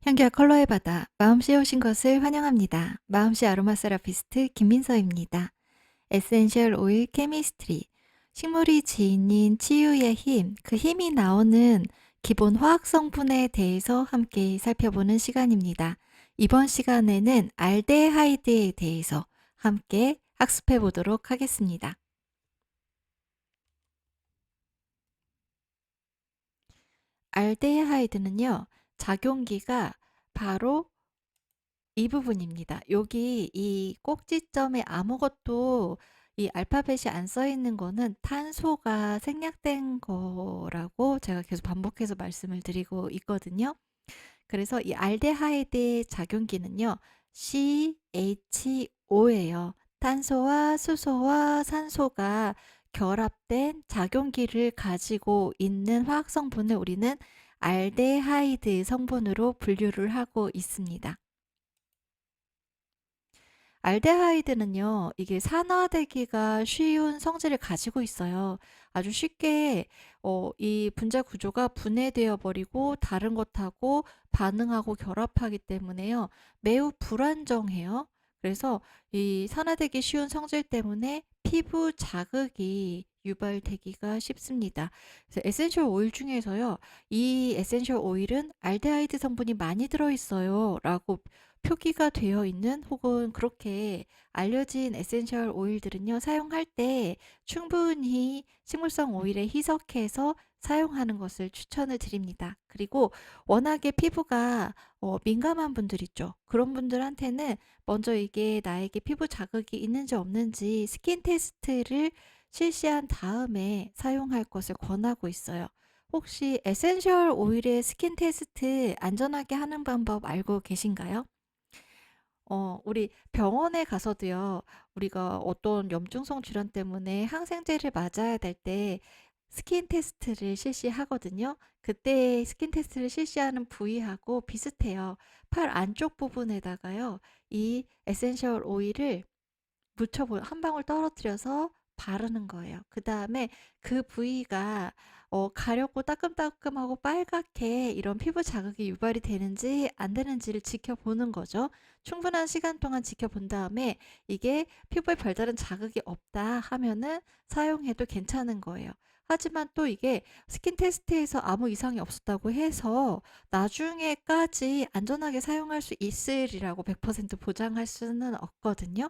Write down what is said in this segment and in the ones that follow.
향기와 컬러의 바다, 마음씨에 오신 것을 환영합니다. 마음씨 아로마 세라피스트 김민서입니다. 에센셜 오일 케미스트리, 식물이 지닌 치유의 힘, 그 힘이 나오는 기본 화학 성분에 대해서 함께 살펴보는 시간입니다. 이번 시간에는 알데하이드에 대해서 함께 학습해 보도록 하겠습니다. 알데하이드는요, 작용기가 바로 이 부분입니다. 여기 이 꼭지점에 아무것도 이 알파벳이 안 써 있는 거는 탄소가 생략된 거라고 제가 계속 반복해서 말씀을 드리고 있거든요. 그래서 이 알데하이드의 작용기는요, CHO예요. 탄소와 수소와 산소가 결합된 작용기를 가지고 있는 화학 성분을 우리는 알데하이드 성분으로 분류를 하고 있습니다. 알데하이드는요, 이게 산화되기가 쉬운 성질을 가지고 있어요. 아주 쉽게 이 분자 구조가 분해되어 버리고 다른 것하고 반응하고 결합하기 때문에요. 매우 불안정해요. 그래서 이 산화되기 쉬운 성질 때문에 피부 자극이 유발되기가 쉽습니다. 그래서 에센셜 오일 중에서요, 이 에센셜 오일은 알데하이드 성분이 많이 들어있어요 라고 표기가 되어 있는 혹은 그렇게 알려진 에센셜 오일들은요, 사용할 때 충분히 식물성 오일에 희석해서 사용하는 것을 추천을 드립니다. 그리고 워낙에 피부가 민감한 분들 있죠. 그런 분들한테는 먼저 이게 나에게 피부 자극이 있는지 없는지 스킨 테스트를 실시한 다음에 사용할 것을 권하고 있어요. 혹시 에센셜 오일의 스킨 테스트 안전하게 하는 방법 알고 계신가요? 우리 병원에 가서도요, 우리가 어떤 염증성 질환 때문에 항생제를 맞아야 될 때 스킨 테스트를 실시하거든요. 그때 스킨 테스트를 실시하는 부위하고 비슷해요. 팔 안쪽 부분에다가요, 이 에센셜 오일을 한 방울 떨어뜨려서 바르는 거예요. 그다음에 그 부위가 가렵고 따끔따끔하고 빨갛게 이런 피부 자극이 유발이 되는지 안 되는지를 지켜보는 거죠. 충분한 시간 동안 지켜본 다음에 이게 피부에 별다른 자극이 없다 하면은 사용해도 괜찮은 거예요. 하지만 또 이게 스킨 테스트에서 아무 이상이 없었다고 해서 나중에까지 안전하게 사용할 수 있으리라고 100% 보장할 수는 없거든요.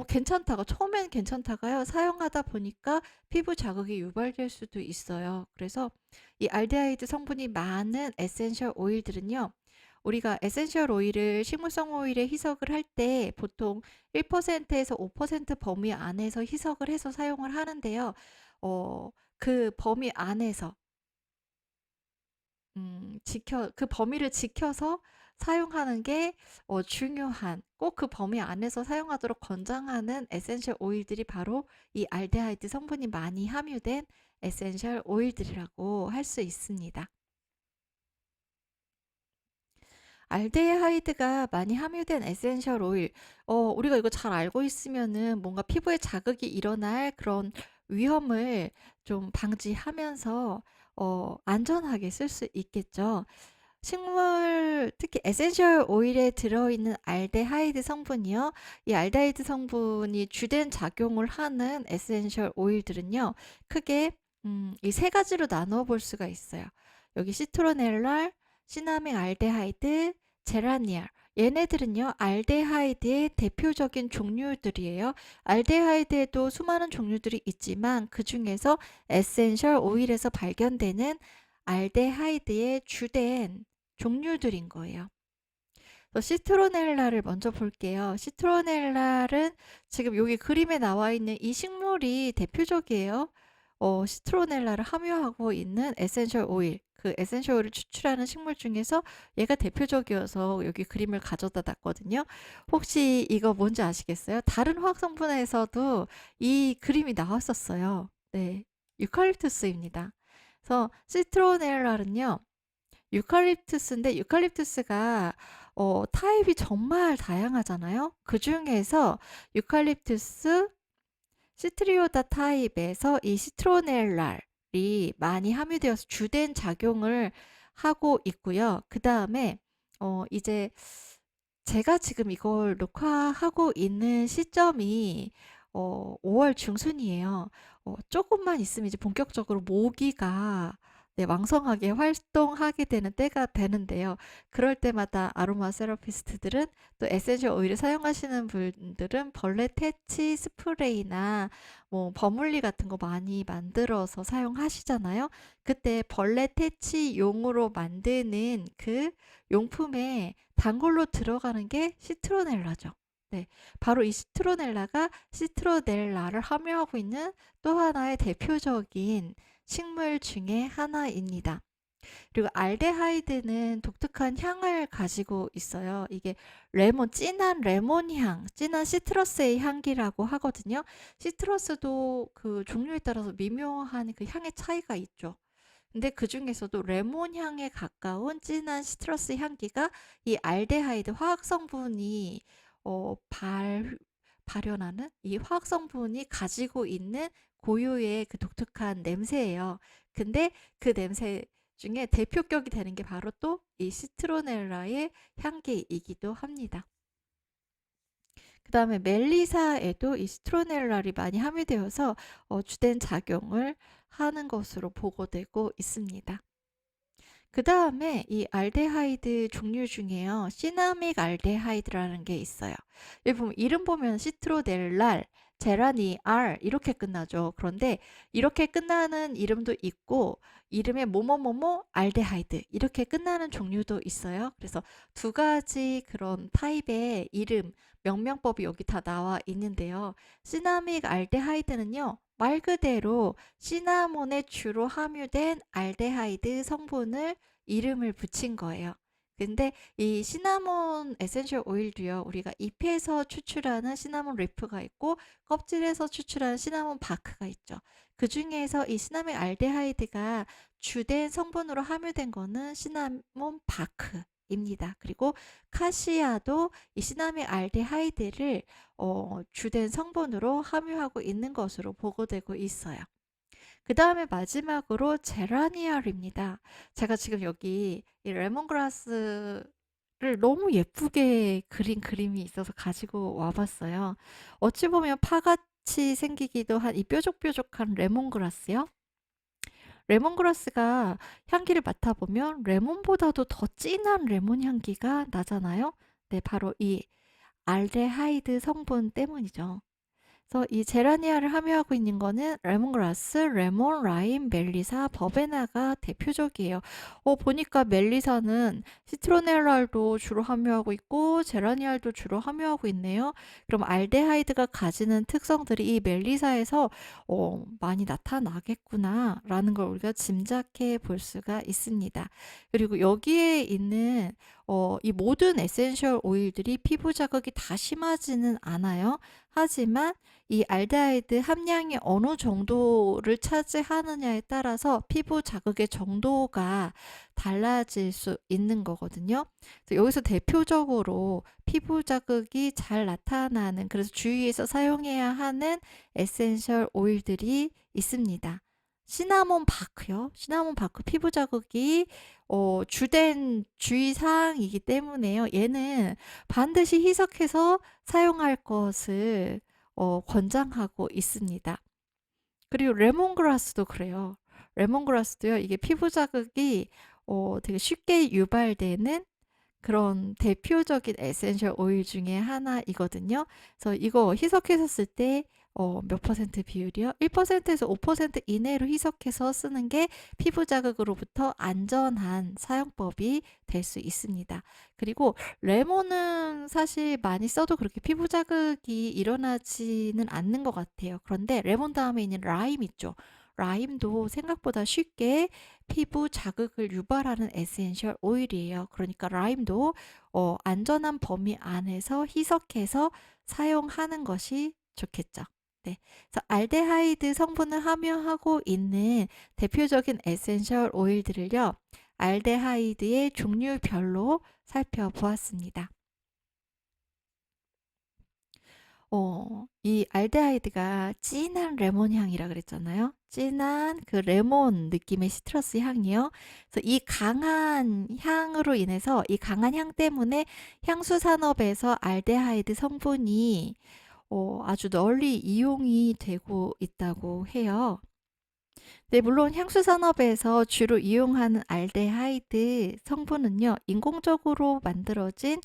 괜찮다가 처음엔 괜찮다가요. 사용하다 보니까 피부 자극이 유발될 수도 있어요. 그래서 이 알데하이드 성분이 많은 에센셜 오일들은요. 우리가 에센셜 오일을 식물성 오일에 희석을 할 때 보통 1%에서 5% 범위 안에서 희석을 해서 사용을 하는데요. 그 범위 안에서 그 범위를 지켜서 사용하는 게 중요한, 꼭 그 범위 안에서 사용하도록 권장하는 에센셜 오일들이 바로 이 알데하이드 성분이 많이 함유된 에센셜 오일들이라고 할 수 있습니다. 알데하이드가 많이 함유된 에센셜 오일, 우리가 이거 잘 알고 있으면은 뭔가 피부에 자극이 일어날 그런 위험을 좀 방지하면서 안전하게 쓸 수 있겠죠. 식물 특히 에센셜 오일에 들어있는 알데하이드 성분이요. 이 알데하이드 성분이 주된 작용을 하는 에센셜 오일들은요. 크게 이 세 가지로 나누어 볼 수가 있어요. 여기 시트로넬랄, 시나믹 알데하이드, 제라니얼. 얘네들은요, 알데하이드의 대표적인 종류들이에요. 알데하이드에도 수많은 종류들이 있지만 그 중에서 에센셜 오일에서 발견되는 알데하이드의 주된 종류들인 거예요. 시트로넬라를 먼저 볼게요. 시트로넬라는 지금 여기 그림에 나와 있는 이 식물이 대표적이에요. 시트로넬라를 함유하고 있는 에센셜 오일. 그 에센셜 오일을 추출하는 식물 중에서 얘가 대표적이어서 여기 그림을 가져다 놨거든요. 혹시 이거 뭔지 아시겠어요? 다른 화학 성분에서도 이 그림이 나왔었어요. 네. 유칼립투스입니다. 그래서 시트로넬라는요. 유칼립투스인데 유칼립투스가 타입이 정말 다양하잖아요. 그중에서 유칼립투스 시트리오다 타입에서 이 시트로넬랄이 많이 함유되어서 주된 작용을 하고 있고요. 그다음에 이제 제가 지금 이걸 녹화하고 있는 시점이 5월 중순이에요. 쪼끔만 있으면 이제 본격적으로 모기가 네 왕성하게 활동하게 되는 때가 되는데요. 그럴 때마다 아로마 세라피스트들은 또 에센셜 오일을 사용하시는 분들은 벌레 퇴치 스프레이나 뭐 버물리 같은 거 많이 만들어서 사용하시잖아요. 그때 벌레 퇴치용으로 만드는 그 용품에 단골로 들어가는 게 시트로넬라죠. 네. 바로 이 시트로넬라가 시트로넬라를 함유하고 있는 또 하나의 대표적인 식물 중에 하나입니다. 그리고 알데하이드는 독특한 향을 가지고 있어요. 이게 진한 레몬 향, 진한 시트러스의 향기라고 하거든요. 시트러스도 그 종류에 따라서 미묘한 그 향의 차이가 있죠. 근데 그중에서도 레몬 향에 가까운 진한 시트러스 향기가 이 알데하이드 화학 성분이 어, 발, 발현하는 이 화학 성분이 가지고 있는 고유의 그 독특한 냄새예요. 근데 그 냄새 중에 대표격이 되는 게 바로 또 이 시트로넬라의 향기이기도 합니다. 그 다음에 멜리사에도 이 시트로넬랄이 많이 함유되어서 주된 작용을 하는 것으로 보고되고 있습니다. 그 다음에 이 알데하이드 종류 중에요. 시나믹 알데하이드라는 게 있어요. 여기 보면 이름 보면 시트로넬랄, 제라니알 이렇게 끝나죠. 그런데 이렇게 끝나는 이름도 있고 이름에 뭐뭐뭐뭐 알데하이드 이렇게 끝나는 종류도 있어요. 그래서 두 가지 그런 타입의 이름, 명명법이 여기 다 나와 있는데요. 시나믹 알데하이드는요. 말 그대로 시나몬에 주로 함유된 알데하이드 성분을 이름을 붙인 거예요. 근데 이 시나몬 에센셜 오일도요, 우리가 잎에서 추출하는 시나몬 리프가 있고 껍질에서 추출하는 시나몬 바크가 있죠. 그 중에서 이 시나믹 알데하이드가 주된 성분으로 함유된 거는 시나몬 바크입니다. 그리고 카시아도 이 시나믹 알데하이드를 주된 성분으로 함유하고 있는 것으로 보고되고 있어요. 그 다음에 마지막으로 제라니얼입니다. 제가 지금 여기 이 레몬그라스를 너무 예쁘게 그린 그림이 있어서 가지고 와봤어요. 어찌 보면 파같이 생기기도 한 이 뾰족뾰족한 레몬그라스요. 레몬그라스가 향기를 맡아보면 레몬보다도 더 진한 레몬 향기가 나잖아요. 네, 바로 이 알데하이드 성분 때문이죠. 그래서 이 제라니아를 함유하고 있는 거는 레몬그라스, 레몬, 라임, 멜리사, 버베나가 대표적이에요. 보니까 멜리사는 시트로넬랄도 주로 함유하고 있고 제라니알도 주로 함유하고 있네요. 그럼 알데하이드가 가지는 특성들이 이 멜리사에서 많이 나타나겠구나 라는 걸 우리가 짐작해 볼 수가 있습니다. 그리고 여기에 있는 이 모든 에센셜 오일들이 피부 자극이 다 심하지는 않아요. 하지만 이 알데하이드 함량이 어느 정도를 차지하느냐에 따라서 피부 자극의 정도가 달라질 수 있는 거거든요. 그래서 여기서 대표적으로 피부 자극이 잘 나타나는, 그래서 주위에서 사용해야 하는 에센셜 오일들이 있습니다. 시나몬 바크요. 시나몬 바크 피부 자극이 주된 주의사항이기 때문에요. 얘는 반드시 희석해서 사용할 것을 권장하고 있습니다. 그리고 레몬그라스도 그래요. 레몬그라스도요. 이게 피부 자극이 되게 쉽게 유발되는 그런 대표적인 에센셜 오일 중에 하나이거든요. 그래서 이거 희석해서 쓸 때 몇 퍼센트 비율이요? 1%에서 5% 이내로 희석해서 쓰는 게 피부 자극으로부터 안전한 사용법이 될 수 있습니다. 그리고 레몬은 사실 많이 써도 그렇게 피부 자극이 일어나지는 않는 것 같아요. 그런데 레몬 다음에 있는 라임 있죠. 라임도 생각보다 쉽게 피부 자극을 유발하는 에센셜 오일이에요. 그러니까 라임도 안전한 범위 안에서 희석해서 사용하는 것이 좋겠죠. 네. 그래서 알데하이드 성분을 함유하고 있는 대표적인 에센셜 오일들을요. 알데하이드의 종류별로 살펴보았습니다. 이 알데하이드가 진한 레몬 향이라 그랬잖아요. 진한 그 레몬 느낌의 시트러스 향이요. 그래서 이 강한 향으로 인해서 이 강한 향 때문에 향수 산업에서 알데하이드 성분이 아주 널리 이용이 되고 있다고 해요. 네, 물론 향수 산업에서 주로 이용하는 알데하이드 성분은요, 인공적으로 만들어진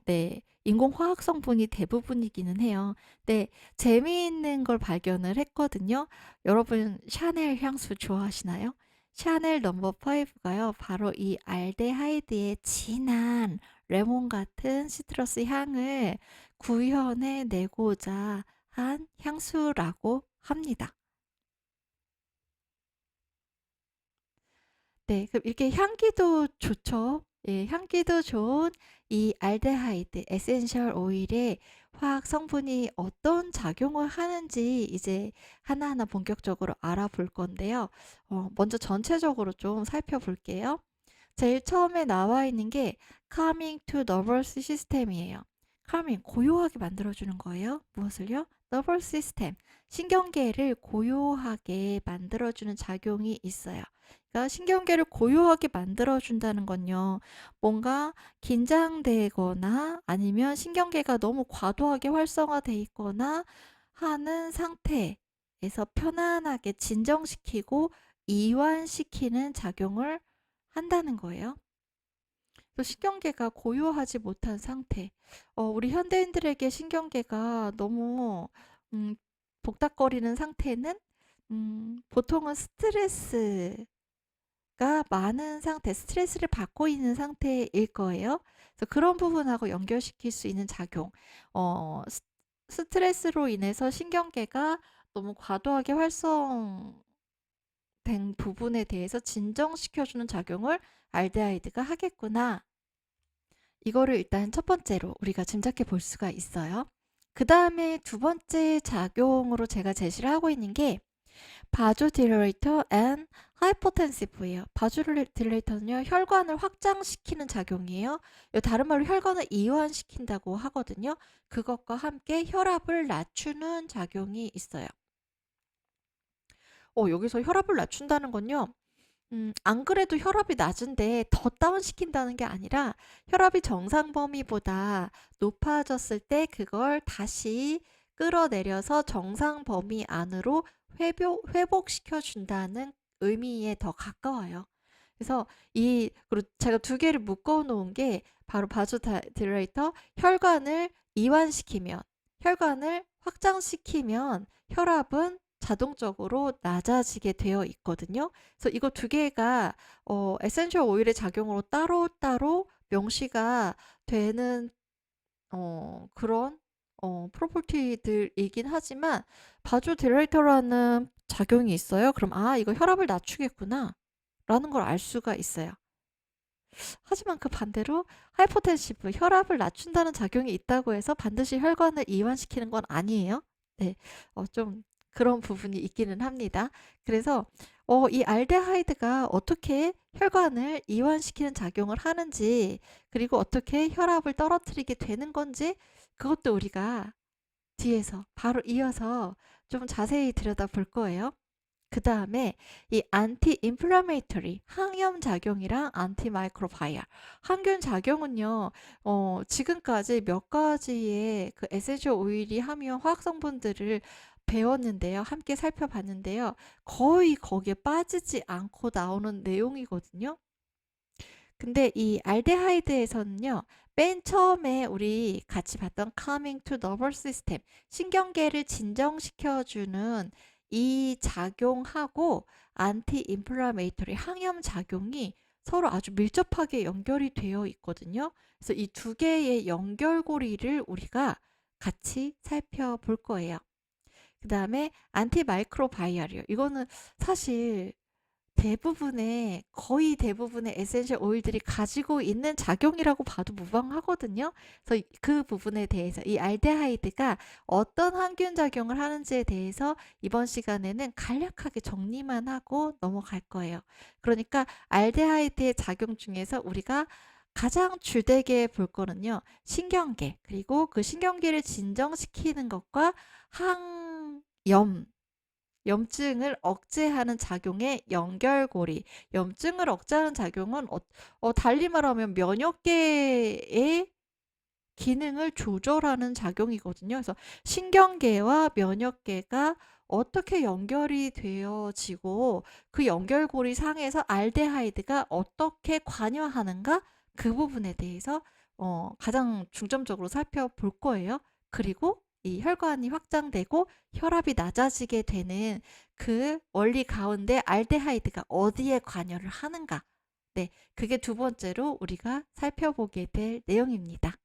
네, 인공화학 성분이 대부분이기는 해요. 네, 재미있는 걸 발견을 했거든요. 여러분 샤넬 향수 좋아하시나요? 샤넬 넘버 5가요. 바로 이 알데하이드의 진한 레몬 같은 시트러스 향을 구현해 내고자 한 향수라고 합니다. 네. 그럼 이렇게 향기도 좋죠. 예, 향기도 좋은 이 알데하이드 에센셜 오일의 화학 성분이 어떤 작용을 하는지 이제 하나하나 본격적으로 알아볼 건데요. 먼저 전체적으로 좀 살펴볼게요. 제일 처음에 나와 있는 게 calming to nervous system이에요. calming, 고요하게 만들어주는 거예요. 무엇을요? nervous system, 신경계를 고요하게 만들어주는 작용이 있어요. 그러니까 신경계를 고요하게 만들어준다는 건요. 뭔가 긴장되거나 아니면 신경계가 너무 과도하게 활성화돼 있거나 하는 상태에서 편안하게 진정시키고 이완시키는 작용을 한다는 거예요. 또 신경계가 고요하지 못한 상태. 우리 현대인들에게 신경계가 너무 음, 복닥거리는 상태는 보통은 스트레스가 많은 상태, 스트레스를 받고 있는 상태일 거예요. 그래서 그런 부분하고 연결시킬 수 있는 작용. 스트레스로 인해서 신경계가 너무 과도하게 활성된 부분에 대해서 진정시켜주는 작용을 알데하이드가 하겠구나. 이거를 일단 첫 번째로 우리가 짐작해 볼 수가 있어요. 그 다음에 두 번째 작용으로 제가 제시를 하고 있는 게 바조딜레이터 앤 하이포텐시브예요. 바조딜레이터는요, 혈관을 확장시키는 작용이에요. 다른 말로 혈관을 이완시킨다고 하거든요. 그것과 함께 혈압을 낮추는 작용이 있어요. 여기서 혈압을 낮춘다는 건요, 안 그래도 혈압이 낮은데 더 다운시킨다는 게 아니라 혈압이 정상 범위보다 높아졌을 때 그걸 다시 끌어내려서 정상 범위 안으로 회복시켜 준다는 의미에 더 가까워요. 그래서 그리고 제가 두 개를 묶어 놓은 게 바로 바조딜레이터, 혈관을 이완시키면, 혈관을 확장시키면 혈압은 자동적으로 낮아지게 되어 있거든요. 그래서 이거 두 개가 에센셜 오일의 작용으로 따로따로 명시가 되는 그런 프로퍼티들이긴 하지만 바조딜레이터라는 작용이 있어요. 그럼 이거 혈압을 낮추겠구나 라는 걸 알 수가 있어요. 하지만 그 반대로 하이포텐시브, 혈압을 낮춘다는 작용이 있다고 해서 반드시 혈관을 이완시키는 건 아니에요. 네, 좀 그런 부분이 있기는 합니다. 그래서 이 알데하이드가 어떻게 혈관을 이완시키는 작용을 하는지, 그리고 어떻게 혈압을 떨어뜨리게 되는 건지, 그것도 우리가 뒤에서 바로 이어서 좀 자세히 들여다볼 거예요. 그 다음에 이 안티 인플라메이터리, 항염 작용이랑 안티 마이크로바이알, 항균 작용은요, 지금까지 몇 가지의 그 에센셜 오일이 함유한 화학 성분들을 배웠는데요, 함께 살펴봤는데요, 거의 거기에 빠지지 않고 나오는 내용이거든요. 근데 이 알데하이드에서는요, 맨 처음에 우리 같이 봤던 calming to nervous system, 신경계를 진정시켜주는 이 작용하고 안티 인플라메이터리, 항염 작용이 서로 아주 밀접하게 연결이 되어 있거든요. 그래서 이 두 개의 연결고리를 우리가 같이 살펴볼 거예요. 그 다음에 안티 마이크로바이알이요. 이거는 사실 거의 대부분의 에센셜 오일들이 가지고 있는 작용이라고 봐도 무방하거든요. 그래서 그 부분에 대해서 이 알데하이드가 어떤 항균 작용을 하는지에 대해서 이번 시간에는 간략하게 정리만 하고 넘어갈 거예요. 그러니까 알데하이드의 작용 중에서 우리가 가장 주되게 볼 거는요. 신경계, 그리고 그 신경계를 진정시키는 것과 항염, 염증을 억제하는 작용의 연결고리. 염증을 억제하는 작용은 달리 말하면 면역계의 기능을 조절하는 작용이거든요. 그래서 신경계와 면역계가 어떻게 연결이 되어지고 그 연결고리 상에서 알데하이드가 어떻게 관여하는가, 그 부분에 대해서 가장 중점적으로 살펴볼 거예요. 그리고 이 혈관이 확장되고 혈압이 낮아지게 되는 그 원리 가운데 알데하이드가 어디에 관여를 하는가. 네, 그게 두 번째로 우리가 살펴보게 될 내용입니다.